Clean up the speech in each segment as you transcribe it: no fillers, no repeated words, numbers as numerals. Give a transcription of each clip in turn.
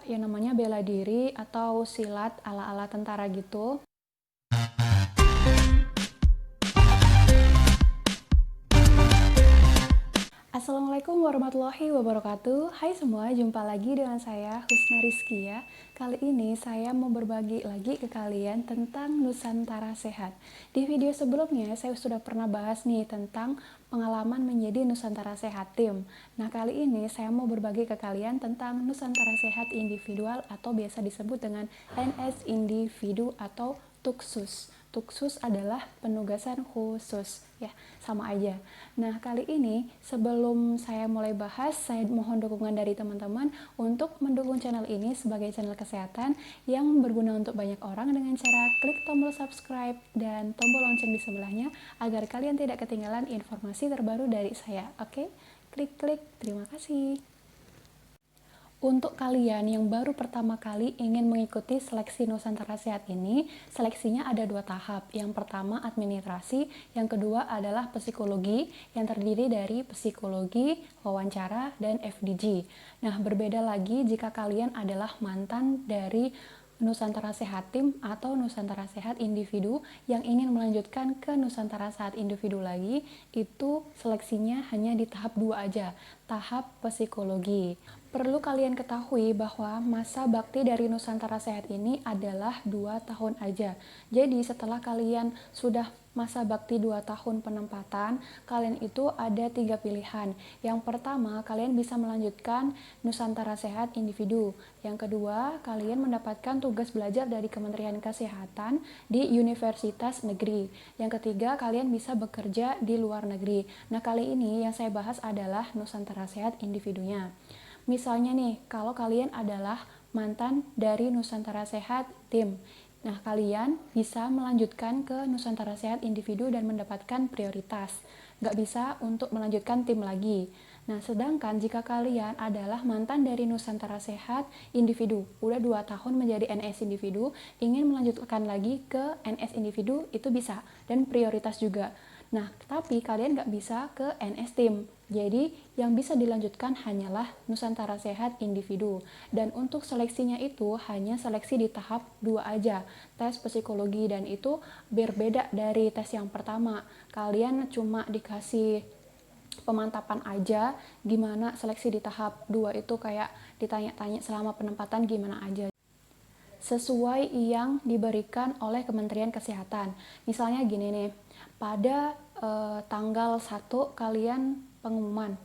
yang namanya bela diri atau silat ala-ala tentara gitu. Assalamualaikum warahmatullahi wabarakatuh. Hai semua, jumpa lagi dengan saya Husna Rizky ya. Kali ini saya mau berbagi lagi ke kalian tentang Nusantara Sehat. Di video sebelumnya saya sudah pernah bahas nih tentang pengalaman menjadi Nusantara Sehat tim. Nah, kali ini saya mau berbagi ke kalian tentang Nusantara Sehat individual atau biasa disebut dengan NS individu atau Tuksus. Tuksus adalah penugasan khusus, ya, sama aja. Nah, kali ini sebelum saya mulai bahas, saya mohon dukungan dari teman-teman untuk mendukung channel ini sebagai channel kesehatan yang berguna untuk banyak orang dengan cara klik tombol subscribe dan tombol lonceng di sebelahnya agar kalian tidak ketinggalan informasi terbaru dari saya. Oke? Klik-klik. Terima kasih. Untuk kalian yang baru pertama kali ingin mengikuti seleksi Nusantara Sehat ini, seleksinya ada 2 tahap. Yang pertama administrasi, yang kedua adalah psikologi, yang terdiri dari psikologi, wawancara, dan FDG. Nah, berbeda lagi jika kalian adalah mantan dari Nusantara Sehat Tim atau Nusantara Sehat Individu yang ingin melanjutkan ke Nusantara Sehat Individu lagi, itu seleksinya hanya di tahap 2 aja, tahap psikologi. Perlu kalian ketahui bahwa masa bakti dari Nusantara Sehat ini adalah 2 tahun aja. Jadi setelah kalian sudah masa bakti 2 tahun penempatan, kalian itu ada 3 pilihan. Yang pertama, kalian bisa melanjutkan Nusantara Sehat Individu. Yang kedua, kalian mendapatkan tugas belajar dari Kementerian Kesehatan di Universitas Negeri. Yang ketiga, kalian bisa bekerja di luar negeri. Nah, kali ini yang saya bahas adalah Nusantara Sehat Individunya. Misalnya nih, kalau kalian adalah mantan dari Nusantara Sehat Tim, nah kalian bisa melanjutkan ke Nusantara Sehat Individu dan mendapatkan prioritas. Nggak bisa untuk melanjutkan tim lagi. Nah, sedangkan jika kalian adalah mantan dari Nusantara Sehat Individu, udah 2 tahun menjadi NS Individu, ingin melanjutkan lagi ke NS Individu, itu bisa, dan prioritas juga. Nah, tapi kalian nggak bisa ke NS Tim. Jadi, yang bisa dilanjutkan hanyalah Nusantara Sehat Individu. Dan untuk seleksinya itu hanya seleksi di tahap 2 aja, tes psikologi, dan itu berbeda dari tes yang pertama. Kalian cuma dikasih pemantapan aja, gimana seleksi di tahap 2 itu kayak ditanya-tanya selama penempatan gimana aja. Sesuai yang diberikan oleh Kementerian Kesehatan. Misalnya gini nih, pada tanggal 1 kalian pengumuman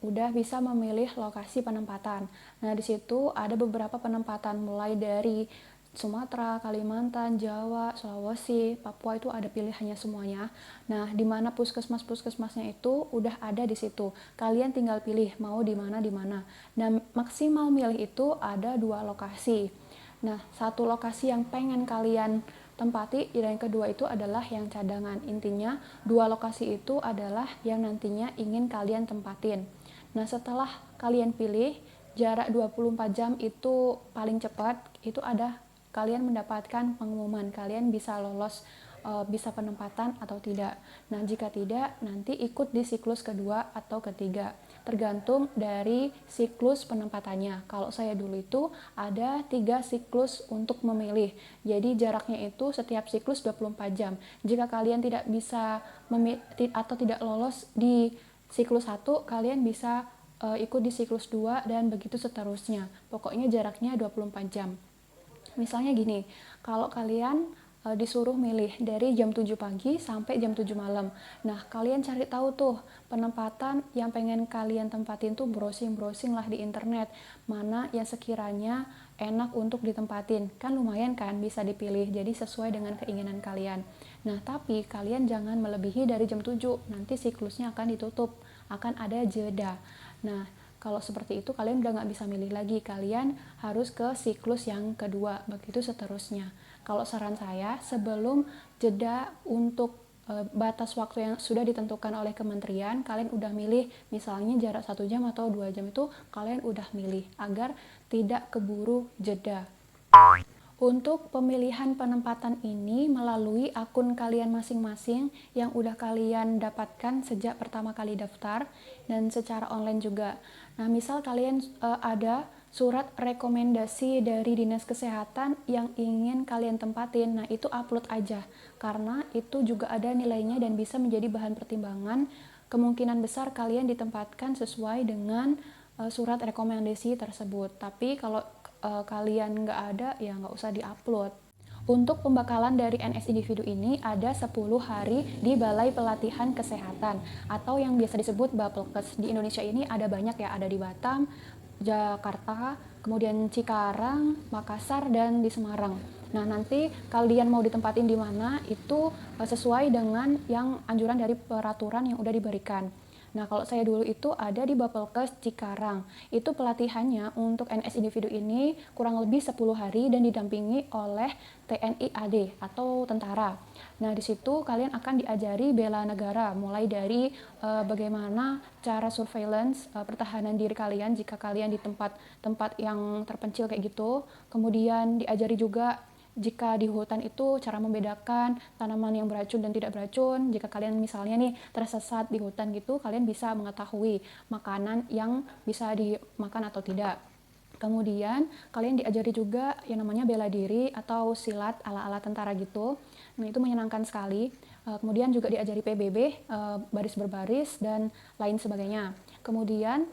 udah bisa memilih lokasi penempatan. Nah, di situ ada beberapa penempatan mulai dari Sumatera, Kalimantan, Jawa, Sulawesi, Papua, itu ada pilihannya semuanya. Nah, di mana puskesmasnya itu udah ada di situ. Kalian tinggal pilih mau di mana di mana. Dan maksimal milih itu ada 2 lokasi. Nah, satu lokasi yang pengen kalian tempati dan yang kedua itu adalah yang cadangan. Intinya 2 lokasi itu adalah yang nantinya ingin kalian tempatin. Nah, setelah kalian pilih, jarak 24 jam itu paling cepat, itu ada kalian mendapatkan pengumuman kalian bisa lolos, bisa penempatan atau tidak. Nah, jika tidak, nanti ikut di siklus kedua atau ketiga, tergantung dari siklus penempatannya. Kalau saya dulu itu ada 3 siklus untuk memilih, jadi jaraknya itu setiap siklus 24 jam. Jika kalian tidak bisa atau tidak lolos di siklus 1, kalian bisa ikut di siklus 2 dan begitu seterusnya. Pokoknya jaraknya 24 jam. Misalnya gini, kalau kalian disuruh milih dari jam 7 pagi sampai jam 7 malam. Nah, kalian cari tahu tuh penempatan yang pengen kalian tempatin tuh, browsing lah di internet. Mana yang sekiranya enak untuk ditempatin. Kan lumayan kan bisa dipilih, jadi sesuai dengan keinginan kalian. Nah, tapi kalian jangan melebihi dari jam 7, nanti siklusnya akan ditutup, akan ada jeda. Nah, kalau seperti itu kalian udah nggak bisa milih lagi, kalian harus ke siklus yang kedua, begitu seterusnya. Kalau saran saya, sebelum jeda untuk batas waktu yang sudah ditentukan oleh kementerian, kalian udah milih, misalnya jarak 1 jam atau 2 jam itu kalian udah milih, agar tidak keburu jeda. Untuk pemilihan penempatan ini melalui akun kalian masing-masing yang udah kalian dapatkan sejak pertama kali daftar dan secara online juga. Nah, misal kalian ada surat rekomendasi dari Dinas Kesehatan yang ingin kalian tempatin. Nah, itu upload aja, karena itu juga ada nilainya dan bisa menjadi bahan pertimbangan. Kemungkinan besar kalian ditempatkan sesuai dengan surat rekomendasi tersebut. Tapi kalau kalian nggak ada, ya nggak usah diupload. Untuk pembekalan dari NS individu ini ada 10 hari di Balai Pelatihan Kesehatan atau yang biasa disebut Bapelkes. Di Indonesia ini ada banyak ya, ada di Batam, Jakarta, kemudian Cikarang, Makassar, dan di Semarang. Nah, nanti kalian mau ditempatin di mana itu sesuai dengan yang anjuran dari peraturan yang udah diberikan. Nah, kalau saya dulu itu ada di Bapelkes Cikarang. Itu pelatihannya untuk NS individu ini kurang lebih 10 hari dan didampingi oleh TNI AD atau tentara. Nah, di situ kalian akan diajari bela negara, mulai dari bagaimana cara surveillance, pertahanan diri kalian jika kalian di tempat-tempat yang terpencil kayak gitu. Kemudian diajari juga jika di hutan itu cara membedakan tanaman yang beracun dan tidak beracun. Jika kalian misalnya nih tersesat di hutan gitu, kalian bisa mengetahui makanan yang bisa dimakan atau tidak. Kemudian kalian diajari juga yang namanya bela diri atau silat ala-ala tentara gitu. Nah, itu menyenangkan sekali. Kemudian juga diajari PBB, baris berbaris dan lain sebagainya. Kemudian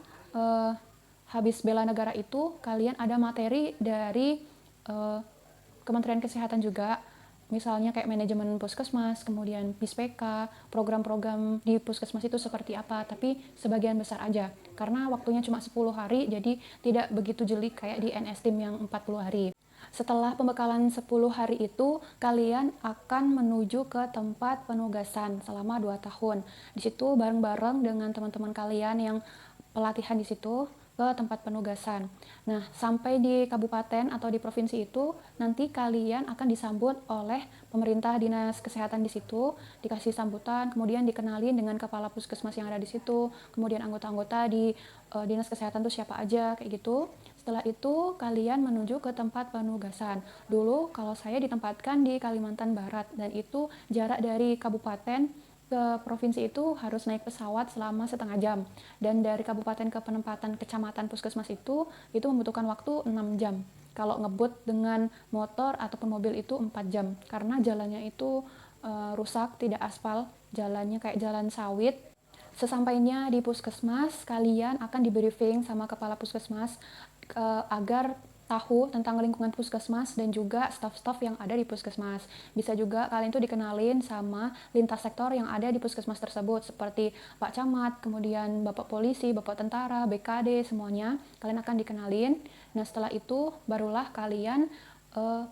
habis bela negara itu kalian ada materi dari Kementerian Kesehatan juga, misalnya kayak manajemen puskesmas, kemudian PISPK, program-program di puskesmas itu seperti apa, tapi sebagian besar aja. Karena waktunya cuma 10 hari, jadi tidak begitu jeli kayak di NS Tim yang 40 hari. Setelah pembekalan 10 hari itu, kalian akan menuju ke tempat penugasan selama 2 tahun. Di situ bareng-bareng dengan teman-teman kalian yang pelatihan di situ ke tempat penugasan. Nah, sampai di kabupaten atau di provinsi itu, nanti kalian akan disambut oleh pemerintah dinas kesehatan di situ, dikasih sambutan, kemudian dikenalin dengan kepala puskesmas yang ada di situ, kemudian anggota-anggota di dinas kesehatan itu siapa aja, kayak gitu. Setelah itu, kalian menuju ke tempat penugasan. Dulu, kalau saya ditempatkan di Kalimantan Barat, dan itu jarak dari kabupaten ke provinsi itu harus naik pesawat selama setengah jam. Dan dari kabupaten ke penempatan kecamatan puskesmas itu membutuhkan waktu 6 jam. Kalau ngebut dengan motor ataupun mobil itu 4 jam. Karena jalannya itu rusak, tidak aspal. Jalannya kayak jalan sawit. Sesampainya di puskesmas, kalian akan di briefing sama kepala puskesmas agar tahu tentang lingkungan puskesmas dan juga staf-staf yang ada di puskesmas. Bisa juga kalian tuh dikenalin sama lintas sektor yang ada di puskesmas tersebut, seperti Pak Camat, kemudian Bapak Polisi, Bapak Tentara, BKD, semuanya kalian akan dikenalin. Nah, setelah itu barulah kalian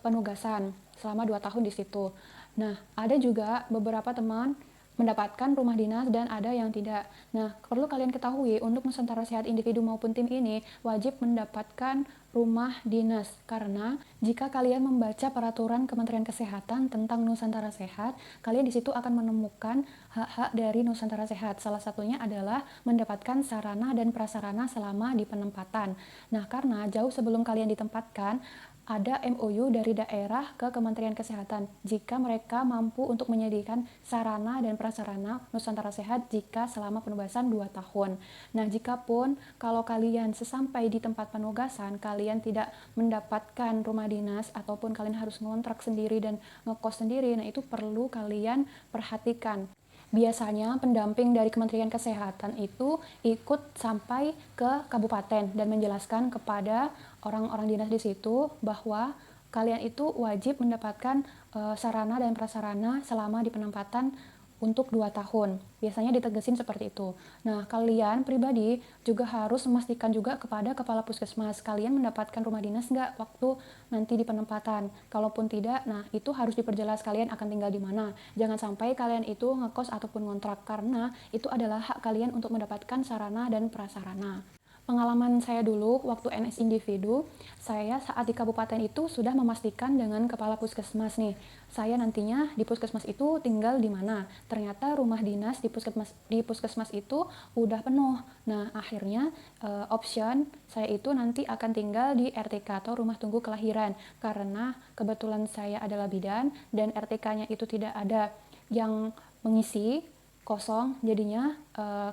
penugasan selama 2 tahun di situ. Nah, ada juga beberapa teman mendapatkan rumah dinas dan ada yang tidak. Nah, perlu kalian ketahui untuk Nusantara Sehat individu maupun tim ini wajib mendapatkan rumah dinas, karena jika kalian membaca peraturan Kementerian Kesehatan tentang Nusantara Sehat, kalian di situ akan menemukan hak-hak dari Nusantara Sehat. Salah satunya adalah mendapatkan sarana dan prasarana selama di penempatan. Nah, karena jauh sebelum kalian ditempatkan, ada MOU dari daerah ke Kementerian Kesehatan jika mereka mampu untuk menyediakan sarana dan prasarana Nusantara Sehat jika selama penugasan 2 tahun. Nah, jika pun kalau kalian sesampai di tempat penugasan, kalian tidak mendapatkan rumah dinas ataupun kalian harus ngontrak sendiri dan ngekos sendiri, nah itu perlu kalian perhatikan. Biasanya pendamping dari Kementerian Kesehatan itu ikut sampai ke kabupaten dan menjelaskan kepada orang-orang dinas di situ bahwa kalian itu wajib mendapatkan sarana dan prasarana selama di penempatan untuk 2 tahun. Biasanya ditegesin seperti itu. Nah, kalian pribadi juga harus memastikan juga kepada kepala puskesmas, kalian mendapatkan rumah dinas nggak waktu nanti di penempatan. Kalaupun tidak, nah itu harus diperjelas kalian akan tinggal di mana. Jangan sampai kalian itu ngekos ataupun ngontrak, karena itu adalah hak kalian untuk mendapatkan sarana dan prasarana. Pengalaman saya dulu waktu NS individu, saya saat di kabupaten itu sudah memastikan dengan kepala puskesmas nih, saya nantinya di puskesmas itu tinggal di mana. Ternyata rumah dinas di puskesmas itu udah penuh. Nah, akhirnya option saya itu nanti akan tinggal di RTK atau rumah tunggu kelahiran, karena kebetulan saya adalah bidan dan RTK-nya itu tidak ada yang mengisi kosong, jadinya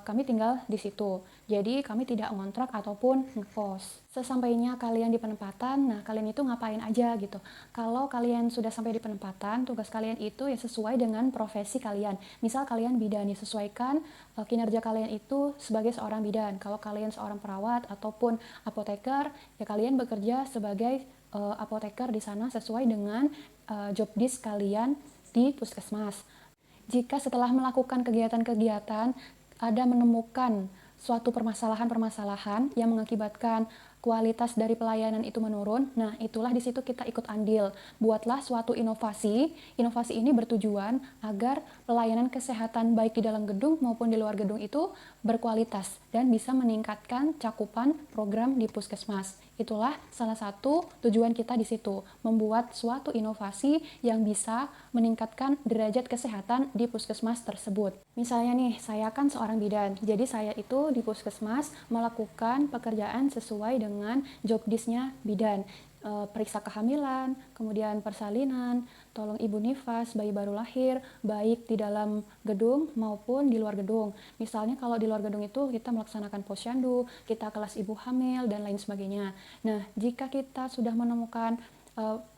kami tinggal di situ. Jadi kami tidak ngontrak ataupun ngekos. Sesampainya kalian di penempatan, nah kalian itu ngapain aja gitu. Kalau kalian sudah sampai di penempatan, tugas kalian itu ya sesuai dengan profesi kalian. Misal kalian bidan, ya sesuaikan kinerja kalian itu sebagai seorang bidan. Kalau kalian seorang perawat ataupun apoteker, ya kalian bekerja sebagai apoteker di sana sesuai dengan job desk kalian di puskesmas. Jika setelah melakukan kegiatan-kegiatan ada menemukan suatu permasalahan-permasalahan yang mengakibatkan kualitas dari pelayanan itu menurun, nah itulah di situ kita ikut andil. Buatlah suatu inovasi. Inovasi ini bertujuan agar pelayanan kesehatan baik di dalam gedung maupun di luar gedung itu berkualitas dan bisa meningkatkan cakupan program di puskesmas. Itulah salah satu tujuan kita di situ, membuat suatu inovasi yang bisa meningkatkan derajat kesehatan di puskesmas tersebut. Misalnya nih, saya kan seorang bidan, jadi saya itu di puskesmas melakukan pekerjaan sesuai dengan job desk-nya bidan. Periksa kehamilan, kemudian persalinan, tolong ibu nifas, bayi baru lahir, baik di dalam gedung maupun di luar gedung. Misalnya kalau di luar gedung itu kita melaksanakan posyandu, kita kelas ibu hamil, dan lain sebagainya. Nah, jika kita sudah menemukan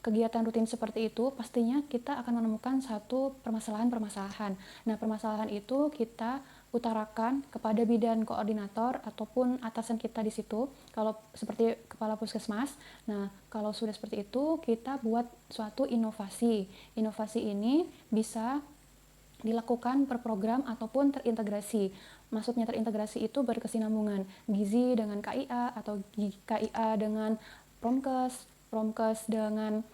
kegiatan rutin seperti itu, pastinya kita akan menemukan satu permasalahan-permasalahan. Nah, permasalahan itu kita utarakan kepada bidan koordinator ataupun atasan kita di situ, kalau seperti kepala puskesmas. Nah, kalau sudah seperti itu, kita buat suatu inovasi. Inovasi ini bisa dilakukan per program ataupun terintegrasi. Maksudnya terintegrasi itu berkesinambungan, gizi dengan KIA atau KIA dengan Promkes, Promkes dengan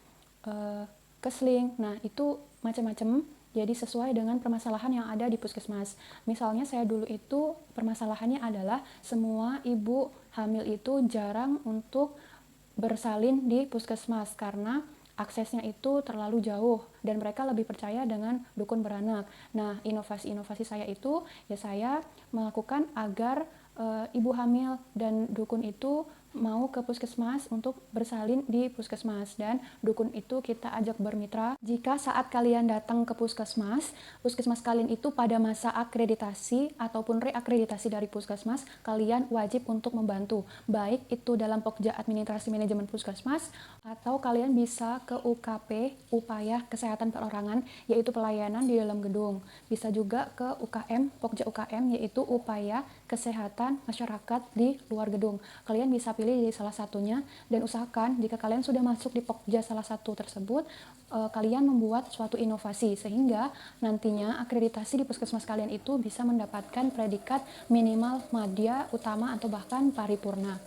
Kesling. Nah, itu macam-macam. Jadi sesuai dengan permasalahan yang ada di puskesmas. Misalnya saya dulu itu permasalahannya adalah semua ibu hamil itu jarang untuk bersalin di puskesmas karena aksesnya itu terlalu jauh dan mereka lebih percaya dengan dukun beranak. Nah, inovasi-inovasi saya itu ya saya melakukan agar ibu hamil dan dukun itu mau ke puskesmas untuk bersalin di puskesmas, dan dukun itu kita ajak bermitra. Jika saat kalian datang ke puskesmas kalian itu pada masa akreditasi ataupun reakreditasi dari puskesmas, kalian wajib untuk membantu, baik itu dalam Pokja Administrasi Manajemen Puskesmas atau kalian bisa ke UKP, Upaya Kesehatan Perorangan, yaitu pelayanan di dalam gedung. Bisa juga ke UKM, Pokja UKM, yaitu Upaya Kesehatan Masyarakat di luar gedung. Kalian bisa pilih dari salah satunya, dan usahakan jika kalian sudah masuk di Pokja salah satu tersebut, kalian membuat suatu inovasi sehingga nantinya akreditasi di puskesmas kalian itu bisa mendapatkan predikat minimal madya, utama, atau bahkan paripurna.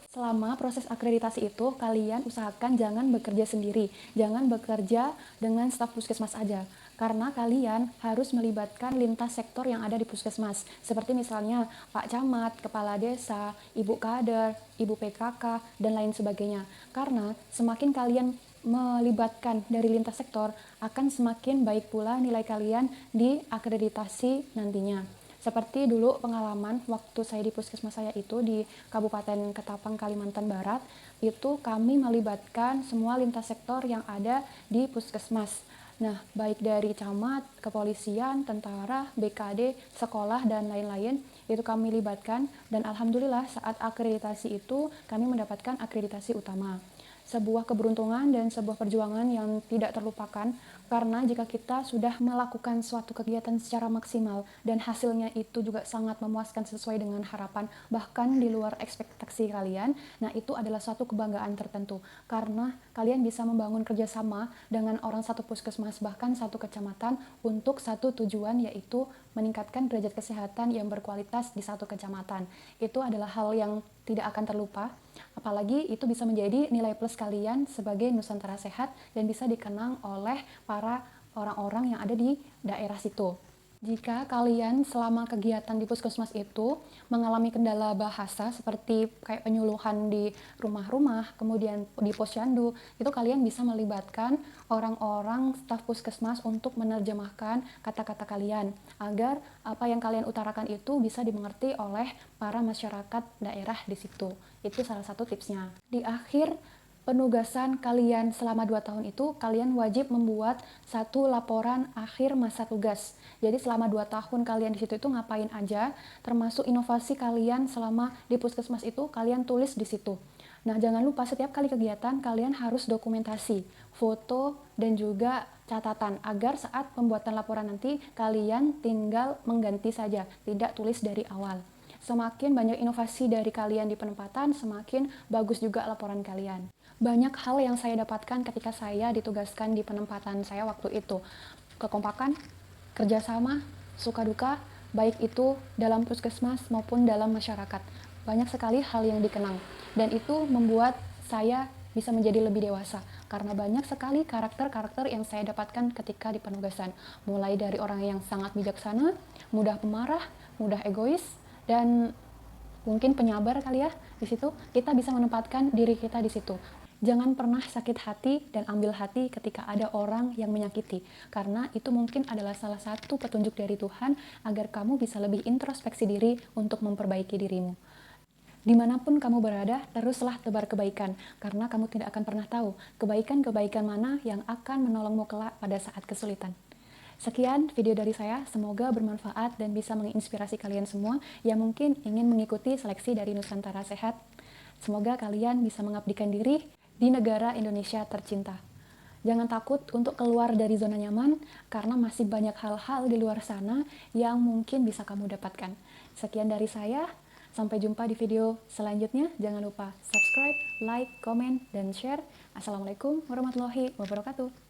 Selama proses akreditasi itu, kalian usahakan jangan bekerja sendiri, jangan bekerja dengan staf puskesmas aja, karena kalian harus melibatkan lintas sektor yang ada di puskesmas, seperti misalnya Pak Camat, Kepala Desa, Ibu Kader, Ibu PKK, dan lain sebagainya. Karena semakin kalian melibatkan dari lintas sektor, akan semakin baik pula nilai kalian di akreditasi nantinya. Seperti dulu pengalaman waktu saya di puskesmas saya itu di Kabupaten Ketapang, Kalimantan Barat, itu kami melibatkan semua lintas sektor yang ada di puskesmas. Nah, baik dari camat, kepolisian, tentara, BKD, sekolah, dan lain-lain, itu kami libatkan, dan alhamdulillah saat akreditasi itu kami mendapatkan akreditasi utama. Sebuah keberuntungan dan sebuah perjuangan yang tidak terlupakan, karena jika kita sudah melakukan suatu kegiatan secara maksimal dan hasilnya itu juga sangat memuaskan sesuai dengan harapan, bahkan di luar ekspektasi kalian, nah itu adalah suatu kebanggaan tertentu, karena kalian bisa membangun kerjasama dengan orang satu puskesmas, bahkan satu kecamatan, untuk satu tujuan, yaitu meningkatkan derajat kesehatan yang berkualitas di satu kecamatan. Itu adalah hal yang tidak akan terlupa, apalagi itu bisa menjadi nilai plus kalian sebagai Nusantara Sehat dan bisa dikenang oleh para orang-orang yang ada di daerah situ. Jika kalian selama kegiatan di puskesmas itu mengalami kendala bahasa seperti kayak penyuluhan di rumah-rumah, kemudian di posyandu, itu kalian bisa melibatkan orang-orang staf puskesmas untuk menerjemahkan kata-kata kalian agar apa yang kalian utarakan itu bisa dimengerti oleh para masyarakat daerah di situ. Itu salah satu tipsnya. Di akhir penugasan kalian selama 2 tahun itu, kalian wajib membuat satu laporan akhir masa tugas. Jadi selama 2 tahun kalian di situ itu ngapain aja, termasuk inovasi kalian selama di puskesmas itu, kalian tulis di situ. Nah, jangan lupa setiap kali kegiatan kalian harus dokumentasi, foto, dan juga catatan, agar saat pembuatan laporan nanti kalian tinggal mengganti saja, tidak tulis dari awal. Semakin banyak inovasi dari kalian di penempatan, semakin bagus juga laporan kalian. Banyak hal yang saya dapatkan ketika saya ditugaskan di penempatan saya waktu itu. Kekompakan, kerjasama, suka duka, baik itu dalam puskesmas maupun dalam masyarakat. Banyak sekali hal yang dikenang. Dan itu membuat saya bisa menjadi lebih dewasa. Karena banyak sekali karakter-karakter yang saya dapatkan ketika di penugasan. Mulai dari orang yang sangat bijaksana, mudah pemarah, mudah egois, dan mungkin penyabar kali ya. Di situ kita bisa menempatkan diri kita di situ. Jangan pernah sakit hati dan ambil hati ketika ada orang yang menyakiti, karena itu mungkin adalah salah satu petunjuk dari Tuhan agar kamu bisa lebih introspeksi diri untuk memperbaiki dirimu. Dimanapun kamu berada, teruslah tebar kebaikan, karena kamu tidak akan pernah tahu kebaikan-kebaikan mana yang akan menolongmu kelak pada saat kesulitan. Sekian video dari saya, semoga bermanfaat dan bisa menginspirasi kalian semua yang mungkin ingin mengikuti seleksi dari Nusantara Sehat. Semoga kalian bisa mengabdikan diri di negara Indonesia tercinta. Jangan takut untuk keluar dari zona nyaman, karena masih banyak hal-hal di luar sana yang mungkin bisa kamu dapatkan. Sekian dari saya, sampai jumpa di video selanjutnya. Jangan lupa subscribe, like, komen, dan share. Assalamualaikum warahmatullahi wabarakatuh.